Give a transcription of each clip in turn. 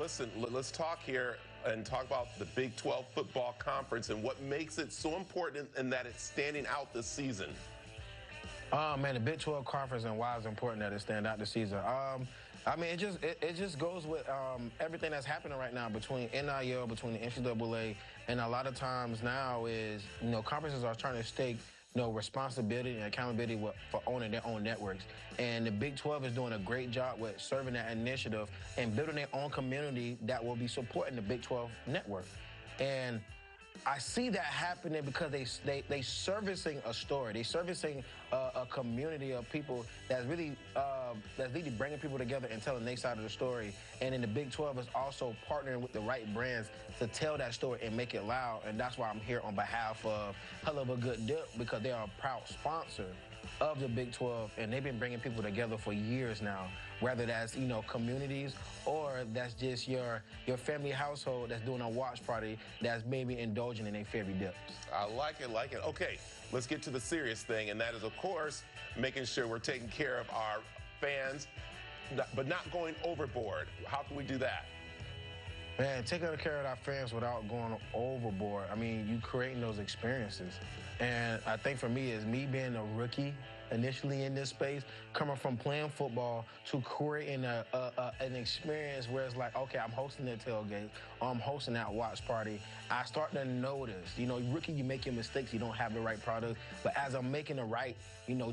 listen, let's talk here and talk about the Big 12 football conference and what makes it so important and that it's standing out this season. Oh man, the Big 12 conference and why it's important that it stand out this season. I mean, it just goes with everything that's happening right now between NIL, between the NCAA, and a lot of times now is, conferences are trying to stake, responsibility and accountability for owning their own networks. And the Big 12 is doing a great job with serving that initiative and building their own community that will be supporting the Big 12 network. And I see that happening because they servicing a story. They servicing a community of people that's really bringing people together and telling their side of the story. And then the Big 12 is also partnering with the right brands to tell that story and make it loud. And that's why I'm here on behalf of Hell of a Good Dip, because they are a proud sponsor of the Big 12, and they've been bringing people together for years now, whether that's, communities or that's just your family household that's doing a watch party that's maybe indulging in their favorite dips. I like it. Okay, let's get to the serious thing, and that is, of course, making sure we're taking care of our fans, but not going overboard. How can we do that? Man, taking care of our fans without going overboard. I mean, you creating those experiences. And I think for me, is me being a rookie initially in this space, coming from playing football to creating an experience where it's like, okay, I'm hosting that tailgate, or I'm hosting that watch party. I start to notice, rookie, you make your mistakes, you don't have the right product. But as I'm making the right,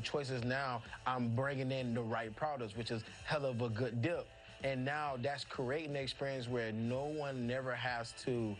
choices now, I'm bringing in the right products, which is hell of a good dip. And now that's creating an experience where no one never has to,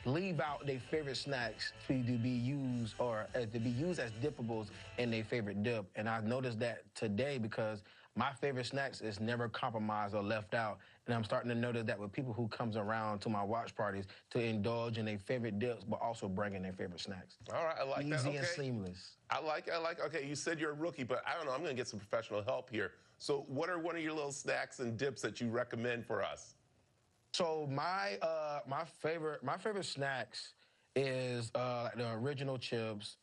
leave out their favorite snacks to be used or to be used as dippables in their favorite dip. And I've noticed that today because my favorite snacks is never compromised or left out. And I'm starting to notice that with people who comes around to my watch parties to indulge in their favorite dips, but also bringing their favorite snacks. All right, I like Easy that. Easy and seamless. I like. Okay, you said you're a rookie, but I don't know. I'm going to get some professional help here. So what are one of your little snacks and dips that you recommend for us? So my favorite snacks is the original chips,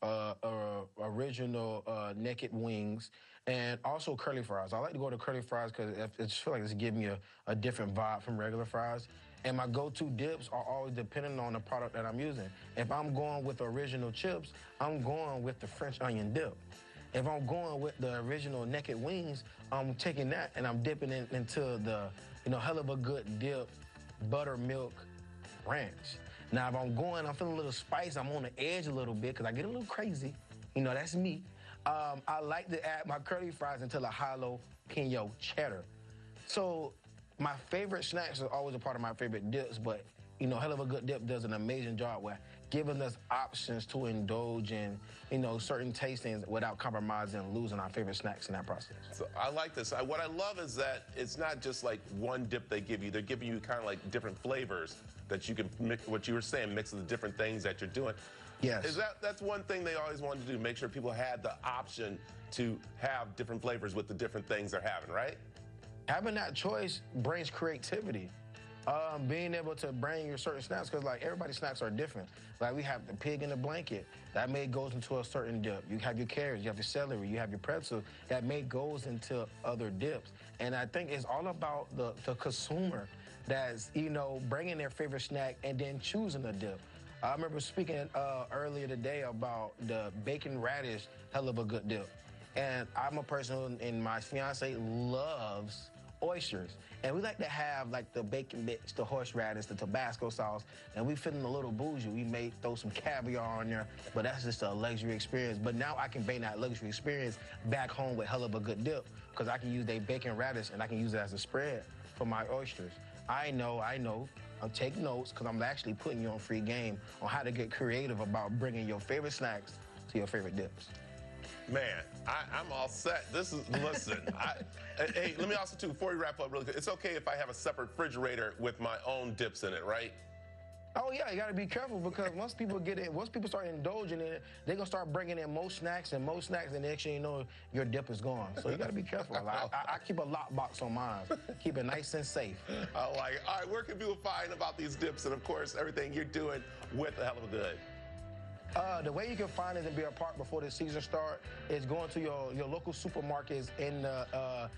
original naked wings, and also curly fries. I like to go to curly fries because it just feel like it's giving me a different vibe from regular fries. And my go-to dips are always dependent on the product that I'm using. If I'm going with original chips, I'm going with the French onion dip. If I'm going with the original naked wings, I'm taking that and I'm dipping it into the, hell of a good dip, buttermilk ranch. Now, if I'm feeling a little spicy, I'm on the edge a little bit because I get a little crazy. That's me. I like to add my curly fries into the jalapeno cheddar. So my favorite snacks are always a part of my favorite dips, but Hell of a Good Dip does an amazing job with giving us options to indulge in, certain tastings without compromising and losing our favorite snacks in that process. So I like this. What I love is that it's not just like one dip they give you. They're giving you kind of like different flavors that you can mix, what you were saying, mix of the different things that you're doing. Yes. That's one thing they always wanted to do, make sure people had the option to have different flavors with the different things they're having, right? Having that choice brings creativity. Being able to bring your certain snacks, because like everybody's snacks are different. Like we have the pig in the blanket, that may goes into a certain dip. You have your carrots, you have your celery, you have your pretzel, that may goes into other dips. And I think it's all about the consumer that's, bringing their favorite snack and then choosing a dip. I remember speaking earlier today about the bacon radish hell of a good dip. And I'm a person, and my fiance loves oysters. And we like to have like the bacon bits, the horseradish, the Tabasco sauce, and we feeling a little bougie. We may throw some caviar on there, but that's just a luxury experience. But now I can bring that luxury experience back home with hell of a good dip, because I can use their bacon radish and I can use it as a spread for my oysters. I know. I'll take notes because I'm actually putting you on free game on how to get creative about bringing your favorite snacks to your favorite dips. Man, I'm all set. Listen, hey, let me also, too, before we wrap up really quick, it's okay if I have a separate refrigerator with my own dips in it, right? Oh, yeah, you got to be careful because once people start indulging in it, they're going to start bringing in more snacks, and next thing you know, your dip is gone. So you got to be careful. I keep a lockbox on mine. Keep it nice and safe. I like it. All right, where can people find about these dips and, of course, everything you're doing with the Hell of a Good? The way you can find us and be a part before the season start is going to your local supermarkets in the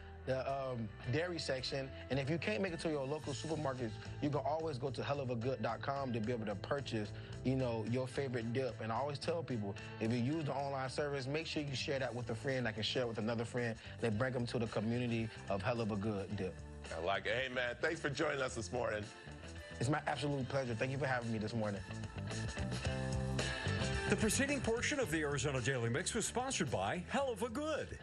dairy section. And if you can't make it to your local supermarkets, you can always go to hellofagood.com to be able to purchase, your favorite dip. And I always tell people, if you use the online service, make sure you share that with a friend that can share it with another friend. That bring them to the community of Hell of a Good dip. I like it. Hey, man, thanks for joining us this morning. It's my absolute pleasure. Thank you for having me this morning. The preceding portion of the Arizona Daily Mix was sponsored by Hell of a Good.